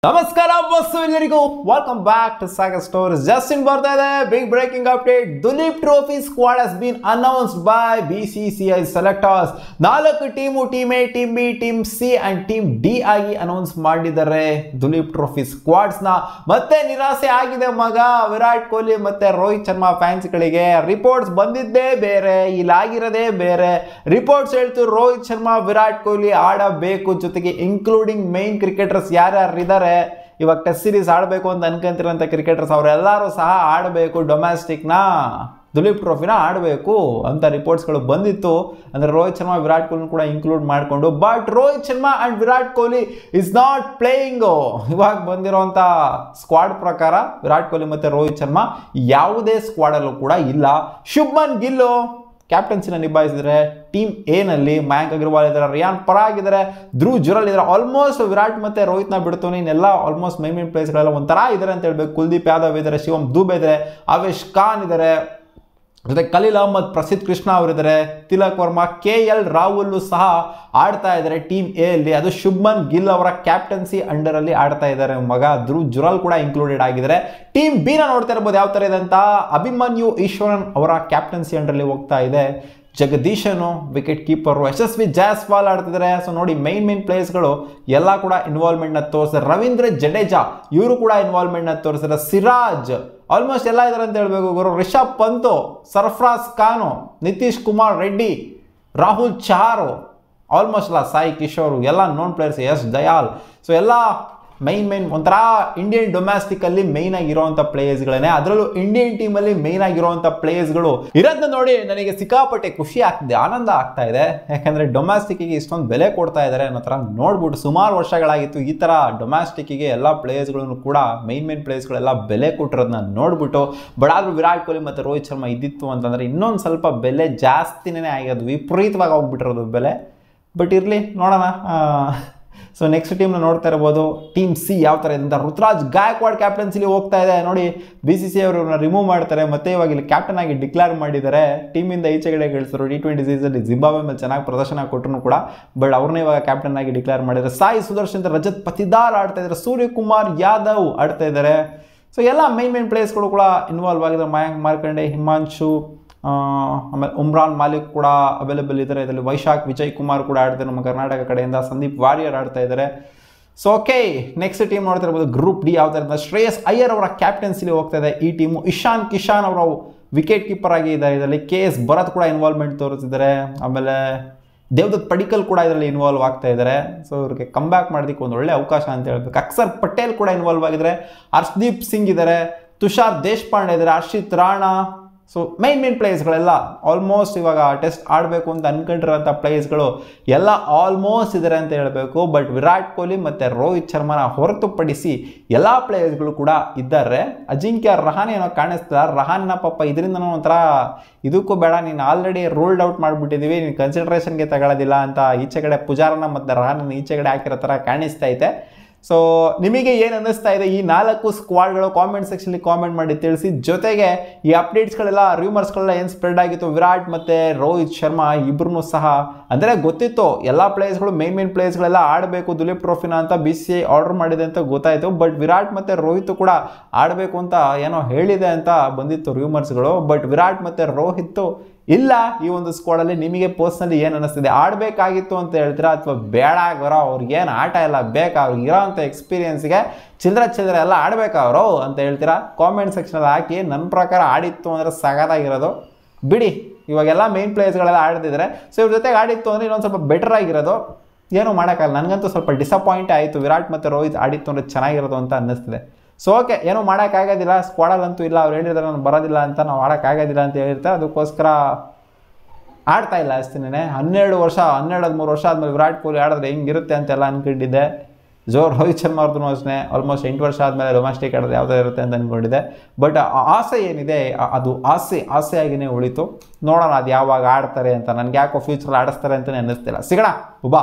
ನಮಸ್ಕಾರ ಬಸ್ಸು ಎಲ್ಲರಿಗೂ welcome back to Sagar stories. Just in ಬರ್ತಾ ಇದೆ big breaking update. Duleep trophy squad has been announced by BCCI selectors. 4 team, team A, team B, team C and team D ಆಗಿ announce ಮಾಡಿದ್ದಾರೆ Duleep trophy squads ನ. ಮತ್ತೆ ನಿರಾಸೆ ಆಗಿದೆ ಮಗ ವಿರಾಟ್ ಕೊಹ್ಲಿ ಮತ್ತೆ ರೋಹಿತ್ ಶರ್ಮಾ ಫ್ಯಾನ್ಸ್ ಗಳಿಗೆ. ರಿಪೋರ್ಟ್ಸ್ ಬಂದಿದ್ದೇ ಬೇರೆ, ಇಲ್ಲಾಗಿರೋದೇ ಬೇರೆ. ರಿಪೋರ್ಟ್ಸ್ ಹೇಳ್ತು ರೋಹಿತ್ ಶರ್ಮಾ ವಿರಾಟ್ ಕೊಹ್ಲಿ ಆಡಬೇಕು, ಜೊತೆಗೆ ಇನ್ಕ್ಲೂಡಿಂಗ್ ಮೈನ್ ಕ್ರಿಕೆಟರ್ಸ್ ಯಾರ್ಯಾರು ಇದ್ದಾರೆ ಇವಾಗ ಟೆಸ್ಟ್ ಸೀರೀಸ್ ಆಡಬೇಕು ಅಂತ ಅನ್ಕೊಂತಿರೋಂಥ ಕ್ರಿಕೆಟರ್ಸ್ ಅವರೆಲ್ಲರೂ ಸಹ ಆಡಬೇಕು, ಡೊಮ್ಯಾಸ್ಟಿಕ್ನ ದುಲೀಪ್ ಟ್ರೋಫಿನ ಆಡಬೇಕು ಅಂತ ರಿಪೋರ್ಟ್ಸ್ಗಳು ಬಂದಿತ್ತು. ಅಂದರೆ ರೋಹಿತ್ ಶರ್ಮಾ ವಿರಾಟ್ ಕೊಹ್ಲಿ ಕೂಡ ಇನ್ಕ್ಲೂಡ್ ಮಾಡಿಕೊಂಡು. But Rohit Sharma and Virat Kohli is not playing. ಇವಾಗ ಬಂದಿರೋಂಥ ಸ್ಕ್ವಾಡ್ ಪ್ರಕಾರ ವಿರಾಟ್ ಕೊಹ್ಲಿ ಮತ್ತು ರೋಹಿತ್ ಶರ್ಮಾ ಯಾವುದೇ ಸ್ಕ್ವಾಡಲ್ಲೂ ಕೂಡ ಇಲ್ಲ. ಶುಭ್ಮನ್ ಗಿಲ್ ಕ್ಯಾಪ್ಟನ್ಸಿನ ನಿಭಾಯಿಸಿದರೆ ಟೀಮ್ ಎ ನಲ್ಲಿ ಮಯಾಂಕ್ ಅಗರ್ವಾಲ್ ಇದ್ದಾರೆ, ರಿಯಾನ್ ಪರಾಗ್ ಇದ್ದಾರೆ, ಧ್ರುವ್ ಜುರಲ್ ಇದ್ದಾರೆ. ಆಲ್ಮೋಸ್ಟ್ ವಿರಾಟ್ ಮತ್ತೆ ರೋಹಿತ್ನ ಬಿಡ್ತಾನೆ ಇನ್ನೆಲ್ಲ ಆಲ್ಮೋಸ್ಟ್ ಮೈನ್ ಪ್ಲೇಸ್ಗಳೆಲ್ಲ ಒಂಥರ ಇದ್ದಾರೆ ಅಂತ ಹೇಳ್ಬೇಕು. ಕುಲ್ದೀಪ್ ಯಾದವ್ ಇದ್ದಾರೆ, ಶಿವಮ್ ದೂಬೆ ಇದ್ದಾರೆ, ಆವೇಶ್ ಖಾನ್ ಇದ್ದಾರೆ, ಜೊತೆ ಖಲೀಲ್ ಅಹ್ಮದ್, ಪ್ರಸಿದ್ಧ ಕೃಷ್ಣ ಅವರಿದ್ದಾರೆ, ತಿಲಕ್ ವರ್ಮಾ, KL ರಾಹುಲ್ ಸಹ ಆಡ್ತಾ ಇದ್ದಾರೆ ಟೀಮ್ ಎ ಅಲ್ಲಿ. ಅದು ಶುಭ್ಮನ್ ಗಿಲ್ ಅವರ ಕ್ಯಾಪ್ಟನ್ಸಿ ಅಂಡರ್ ಅಲ್ಲಿ ಆಡ್ತಾ ಇದ್ದಾರೆ ಮಗ. ಧ್ರುವ್ ಜುರಲ್ ಕೂಡ ಇನ್ಕ್ಲೂಡೆಡ್ ಆಗಿದ್ದಾರೆ. ಟೀಮ್ ಬಿ ನ ನೋಡ್ತಾ ಇರ್ಬೋದು ಯಾವ ತರ ಇದೆ ಅಂತ. ಅಭಿಮನ್ಯು ಈಶ್ವರನ್ ಅವರ ಕ್ಯಾಪ್ಟನ್ಸಿ ಅಂಡರ್ ಅಲ್ಲಿ ಹೋಗ್ತಾ ಇದೆ. ಜಗದೀಶನು ವಿಕೆಟ್ ಕೀಪರು, ಯಶಸ್ವಿ ಜಾಸ್ವಾಲ್ ಆಡ್ತಿದ್ದಾರೆ. ಸೊ ನೋಡಿ ಮೈನ್ ಪ್ಲೇಯರ್ಸ್ಗಳು ಎಲ್ಲ ಕೂಡ ಇನ್ವಾಲ್ವ್ಮೆಂಟ್ ನ ತೋರಿಸಿದ್ದಾರೆ. ರವೀಂದ್ರ ಜಡೇಜಾ ಇವರು ಕೂಡ ಇನ್ವಾಲ್ವ್ಮೆಂಟ್ ನ ತೋರಿಸಿದ್ದಾರೆ. ಸಿರಾಜ್ ಆಲ್ಮೋಸ್ಟ್ ಎಲ್ಲ ಇದ್ದಾರೆ ಅಂತ ಹೇಳ್ಬೇಕು ಗುರು. ರಿಷಬ್ ಪಂತ್, ಸರ್ಫರಾಜ್ ಖಾನ್, ನಿತೀಶ್ ಕುಮಾರ್ ರೆಡ್ಡಿ, ರಾಹುಲ್ ಚಹಾರ್, ಆಲ್ಮೋಸ್ಟ್ ಎಲ್ಲ ಸಾಯಿ ಕಿಶೋರ್ ಎಲ್ಲ known players, S Dayal. So ಎಲ್ಲ ಮೈನ್ ಒಂಥರ ಇಂಡಿಯನ್ ಡೊಮ್ಯಾಸ್ಟಿಕ್ ಅಲ್ಲಿ ಮೈನ್ ಆಗಿರುವಂತ ಪ್ಲೇಯರ್ಸ್ಗಳೇ. ಅದರಲ್ಲೂ ಇಂಡಿಯನ್ ಟೀಮ್ ಅಲ್ಲಿ ಮೈನ್ ಆಗಿರುವಂತ ಪ್ಲೇಯರ್ಸ್ಗಳು ಇರೋದನ್ನ ನೋಡಿ ನನಗೆ ಸಿಕ್ಕಾಪಟ್ಟೆ ಖುಷಿ ಆಗ್ತಿದೆ, ಆನಂದ ಆಗ್ತಾ ಇದೆ. ಯಾಕಂದ್ರೆ ಡೊಮ್ಯಾಸ್ಟಿಕ್ಗೆ ಇಷ್ಟೊಂದು ಬೆಲೆ ಕೊಡ್ತಾ ಇದ್ದಾರೆ ಅನ್ನೋ ತರ ನೋಡ್ಬಿಟ್ಟು ಸುಮಾರು ವರ್ಷಗಳಾಗಿತ್ತು ಈ ತರ ಡೊಮ್ಯಾಸ್ಟಿಕ್ಗೆ ಎಲ್ಲ ಪ್ಲೇಯರ್ಸ್ಗಳನ್ನು ಕೂಡ ಮೈನ್ ಪ್ಲೇಯರ್ಸ್ಗಳೆಲ್ಲ ಬೆಲೆ ಕೊಟ್ಟಿರೋದನ್ನ ನೋಡ್ಬಿಟ್ಟು. ಬಟ್ ಆದ್ರೂ ವಿರಾಟ್ ಕೊಹ್ಲಿ ಮತ್ತೆ ರೋಹಿತ್ ಶರ್ಮಾ ಇದ್ದಿತ್ತು ಅಂತಂದ್ರೆ ಇನ್ನೊಂದು ಸ್ವಲ್ಪ ಬೆಲೆ ಜಾಸ್ತಿನೇ ಆಗೋದು, ವಿಪರೀತವಾಗಿ ಹೋಗ್ಬಿಟ್ಟಿರೋದು ಬೆಲೆ. ಬಟ್ ಇರ್ಲಿ ನೋಡೋಣ. ಸೊ ನೆಕ್ಸ್ಟ್ ಟೀಮ್ನ ನೋಡ್ತಾ ಇರ್ಬೋದು. ಟೀಮ್ ಸಿ ಯಾವ ಥರ ಇದೆ ಅಂತ. ಋತುರಾಜ್ ಗಾಯಕ್ವಾಡ್ ಕ್ಯಾಪ್ಟನ್ಸಿಲಿ ಹೋಗ್ತಾ ಇದೆ ನೋಡಿ. BCCI ಅವರನ್ನ ರಿಮೂವ್ ಮಾಡ್ತಾರೆ, ಮತ್ತೆ ಇವಾಗ ಇಲ್ಲಿ ಕ್ಯಾಪ್ಟನ್ ಆಗಿ ಡಿಕ್ಲೇರ್ ಮಾಡಿದ್ದಾರೆ. ಟೀಮಿಂದ ಈಚೆಗಡೆ ಕಳಿಸಿದ್ರು. T20 ಸೀಸನ್ ಜಿಂಬಾಬ್ವೆ ಮೇಲೆ ಚೆನ್ನಾಗಿ ಪ್ರದರ್ಶನ ಕೊಟ್ಟರು ಕೂಡ, ಬಟ್ ಅವ್ರನ್ನೇ ಇವಾಗ ಕ್ಯಾಪ್ಟನ್ ಆಗಿ ಡಿಕ್ಲೇರ್ ಮಾಡಿದ್ದಾರೆ. ಸಾಯಿ ಸುದರ್ಶನ್, ರಜತ್ ಪತಿದಾರ್ ಆಡ್ತಾ ಇದ್ದಾರೆ, ಸೂರ್ಯಕುಮಾರ್ ಯಾದವ್ ಆಡ್ತಾ ಇದ್ದಾರೆ. ಸೊ ಎಲ್ಲ ಮೈನ್ ಪ್ಲೇಯರ್ಸ್ಗಳು ಕೂಡ ಇನ್ವಾಲ್ವ್ ಆಗಿದ್ದಾರೆ. ಮಯಾಂಕ್ ಮಾರ್ಕಂಡೆ, ಹಿಮಾಂಶು, ಆಮೇಲೆ ಉಮ್ರಾನ್ ಮಾಲಿಕ್ ಕೂಡ ಅವೈಲೇಬಲ್ ಇದ್ದಾರೆ. ಇದರಲ್ಲಿ ವೈಶಾಖ್ ವಿಜಯ್ ಕುಮಾರ್ ಕೂಡ ಆಡ್ತಾರೆ ನಮ್ಮ ಕರ್ನಾಟಕ ಕಡೆಯಿಂದ. ಸಂದೀಪ್ ವಾರಿಯರ್ ಆಡ್ತಾ ಇದ್ದಾರೆ. ಸೊ ಓಕೆ, ನೆಕ್ಸ್ಟ್ ಟೀಮ್ ನೋಡ್ತಾ ಇರ್ಬೋದು. ಗ್ರೂಪ್ ಡಿ ಯಾವ ಥರ. ಶ್ರೇಯಸ್ ಅಯ್ಯರ್ ಅವರ ಕ್ಯಾಪ್ಟನ್ಸಿಲಿ ಹೋಗ್ತಾ ಇದೆ ಈ ಟೀಮು. ಇಶಾನ್ ಕಿಶಾನ್ ಅವರ ವಿಕೆಟ್ ಕೀಪರ್ ಆಗಿ ಇದ್ದಾರೆ. ಇದರಲ್ಲಿ KS ಭರತ್ ಕೂಡ ಇನ್ವಾಲ್ವ್ಮೆಂಟ್ ತೋರಿಸಿದ್ದಾರೆ. ಆಮೇಲೆ ದೇವದತ್ ಪಡಿಕಲ್ ಕೂಡ ಇದರಲ್ಲಿ ಇನ್ವಾಲ್ವ್ ಆಗ್ತಾ ಇದ್ದಾರೆ. ಸೊ ಇವ್ರಿಗೆ ಕಮ್ ಬ್ಯಾಕ್ ಮಾಡೋದಕ್ಕೆ ಒಂದು ಒಳ್ಳೆ ಅವಕಾಶ ಅಂತ ಹೇಳ್ಬೇಕು. ಅಕ್ಷರ್ ಪಟೇಲ್ ಕೂಡ ಇನ್ವಾಲ್ವ್ ಆಗಿದ್ದಾರೆ. ಹರ್ಷದೀಪ್ ಸಿಂಗ್ ಇದ್ದಾರೆ, ತುಷಾರ್ ದೇಶಪಾಂಡೆ ಇದ್ದಾರೆ, ಹರ್ಷಿತ್ ರಾಣಾ. ಸೊ ಮೈನ್ ಪ್ಲೇಯರ್ಸ್ಗಳೆಲ್ಲ ಆಲ್ಮೋಸ್ಟ್ ಇವಾಗ ಟೆಸ್ಟ್ ಆಡಬೇಕು ಅಂತ ಅನ್ಕೊಂಡಿರೋಂಥ ಪ್ಲೇಯರ್ಸ್ಗಳು ಎಲ್ಲ ಆಲ್ಮೋಸ್ಟ್ ಇದ್ದಾರೆ ಅಂತ ಹೇಳಬೇಕು. ಬಟ್ ವಿರಾಟ್ ಕೊಹ್ಲಿ ಮತ್ತು ರೋಹಿತ್ ಶರ್ಮಾನ ಹೊರತುಪಡಿಸಿ ಎಲ್ಲ ಪ್ಲೇಯರ್ಸ್ಗಳು ಕೂಡ ಇದ್ದಾರೆ. ಅಜಿಂಕ್ಯ ರಹಾನೆ ಏನೋ ಕಾಣಿಸ್ತಾರೆ. ರಹಾನ್ನ ಪಾಪ ಇದರಿಂದ ಒಂಥರ ಇದಕ್ಕೂ ಬೇಡ, ನೀನು ಆಲ್ರೆಡಿ ರೂಲ್ಡ್ ಔಟ್ ಮಾಡಿಬಿಟ್ಟಿದ್ದೀವಿ, ನೀನು ಕನ್ಸಿಡರೇಷನ್ಗೆ ತಗೊಳ್ಳೋದಿಲ್ಲ ಅಂತ ಈಚೆ ಕಡೆ ಪುಜಾರನ ಮತ್ತು ರಹಾನನ್ನ ಈಚೆ ಕಡೆ ಹಾಕಿರೋ ಥರ ಕಾಣಿಸ್ತೈತೆ. ಸೊ ನಿಮಗೆ ಏನು ಅನ್ನಿಸ್ತಾ ಇದೆ ಈ 4 ಸ್ಕ್ವಾಡ್ಗಳು? ಕಾಮೆಂಟ್ ಸೆಕ್ಷನ್ಲಿ ಕಾಮೆಂಟ್ ಮಾಡಿ ತಿಳಿಸಿ. ಜೊತೆಗೆ ಈ ಅಪ್ಡೇಟ್ಸ್ಗಳೆಲ್ಲ ರೂಮರ್ಸ್ಗಳೆಲ್ಲ ಏನು ಸ್ಪ್ರೆಡ್ ಆಗಿತ್ತು ವಿರಾಟ್ ಮತ್ತು ರೋಹಿತ್ ಶರ್ಮಾ ಇಬ್ಬರೂ ಸಹ, ಅಂದರೆ ಗೊತ್ತಿತ್ತು ಎಲ್ಲ ಪ್ಲೇಯರ್ಸ್ಗಳು ಮೈನ್ ಪ್ಲೇಯರ್ಸ್ಗಳೆಲ್ಲ ಆಡಬೇಕು ದುಲೀಪ್ ಟ್ರೋಫಿನ ಅಂತ BCCI ಆರ್ಡರ್ ಮಾಡಿದೆ ಅಂತ ಗೊತ್ತಾಯಿತು. ಬಟ್ ವಿರಾಟ್ ಮತ್ತು ರೋಹಿತ್ ಕೂಡ ಆಡಬೇಕು ಅಂತ ಏನೋ ಹೇಳಿದೆ ಅಂತ ಬಂದಿತ್ತು ರೂಮರ್ಸ್ಗಳು. ಬಟ್ ವಿರಾಟ್ ಮತ್ತು ರೋಹಿತ್ ಇಲ್ಲ ಈ ಒಂದು ಸ್ಕ್ವಾಡಲ್ಲಿ. ನಿಮಗೆ ಪರ್ಸ್ನಲಿ ಏನು ಅನ್ನಿಸ್ತಿದೆ? ಆಡಬೇಕಾಗಿತ್ತು ಅಂತ ಹೇಳ್ತೀರಾ ಅಥವಾ ಬೇಡ ಬರೋ ಅವ್ರಿಗೇನು ಆಟ ಎಲ್ಲ ಬೇಕಾ? ಅವ್ರಿಗೆ ಇರೋಂಥ ಎಕ್ಸ್ಪೀರಿಯನ್ಸ್ಗೆ ಚಿಲ್ಲರೆ ಎಲ್ಲ ಆಡಬೇಕಾದ್ರು ಅಂತ ಹೇಳ್ತೀರಾ? ಕಾಮೆಂಟ್ ಸೆಕ್ಷನಲ್ಲಿ ಹಾಕಿ. ನನ್ನ ಪ್ರಕಾರ ಆಡಿತ್ತು ಅಂದರೆ ಸಗದಾಗಿರೋದು. ಬಿಡಿ, ಇವಾಗೆಲ್ಲ ಮೈನ್ ಪ್ಲೇಯರ್ಸ್ಗಳೆಲ್ಲ ಆಡ್ತಿದ್ದಾರೆ. ಸೊ ಇವ್ರ ಜೊತೆಗೆ ಆಡಿತ್ತು ಅಂದರೆ ಇನ್ನೊಂದು ಸ್ವಲ್ಪ ಬೆಟರ್ ಆಗಿರೋದು. ಏನೂ ಮಾಡೋಕ್ಕಾಗಲ್ಲ. ನನಗಂತೂ ಸ್ವಲ್ಪ ಡಿಸಪಾಯಿಂಟ್ ಆಯಿತು. ವಿರಾಟ್ ಮತ್ತು ರೋಹಿತ್ ಆಡಿತ್ತು ಅಂದರೆ ಚೆನ್ನಾಗಿರೋದು ಅಂತ ಅನ್ನಿಸ್ತಿದೆ. ಸೊ ಓಕೆ, ಏನೂ ಮಾಡೋಕ್ಕಾಗೋದಿಲ್ಲ. ಸ್ಕ್ವಾಡಲ್ಲಂತೂ ಇಲ್ಲ, ಅವ್ರು ಹೇಳಿದ್ರೆ ನಾನು ಬರೋದಿಲ್ಲ ಅಂತ, ನಾವು ಆಡೋಕ್ಕಾಗೋದಿಲ್ಲ ಅಂತ ಹೇಳಿರ್ತಾರೆ. ಅದಕ್ಕೋಸ್ಕರ ಆಡ್ತಾ ಇಲ್ಲ ಅಷ್ಟೇನೆ. 12-13 ವರ್ಷ ಆದಮೇಲೆ ವಿರಾಟ್ ಕೊಹ್ಲಿ ಆಡಿದ್ರೆ ಹೆಂಗಿರುತ್ತೆ ಅಂತೆಲ್ಲ ಅಂದ್ಕೊಂಡಿದ್ದೆ. ರೋಹಿತ್ ಶರ್ಮಾ ಅವ್ರದ್ದು ಅಷ್ಟೇ ಆಲ್ಮೋಸ್ಟ್ 8 ವರ್ಷ ಆದಮೇಲೆ ಡೊಮ್ಯಾಸ್ಟಿಕ್ ಆಡೋದು ಯಾವುದೇ ಇರುತ್ತೆ ಅಂತ ಅಂದ್ಕೊಂಡಿದ್ದೆ. ಬಟ್ ಆಸೆ ಏನಿದೆ ಅದು ಆಸೆಯಾಗಿಯೇ ಉಳಿತು. ನೋಡೋಣ ಅದು ಯಾವಾಗ ಆಡ್ತಾರೆ ಅಂತ. ನನಗೆ ಯಾಕೋ ಫ್ಯೂಚರಲ್ಲಿ ಆಡಿಸ್ತಾರೆ ಅಂತಲೇ ಅನ್ನಿಸ್ತಿಲ್ಲ. ಸಿಗೋಣ, ಉಬಾ.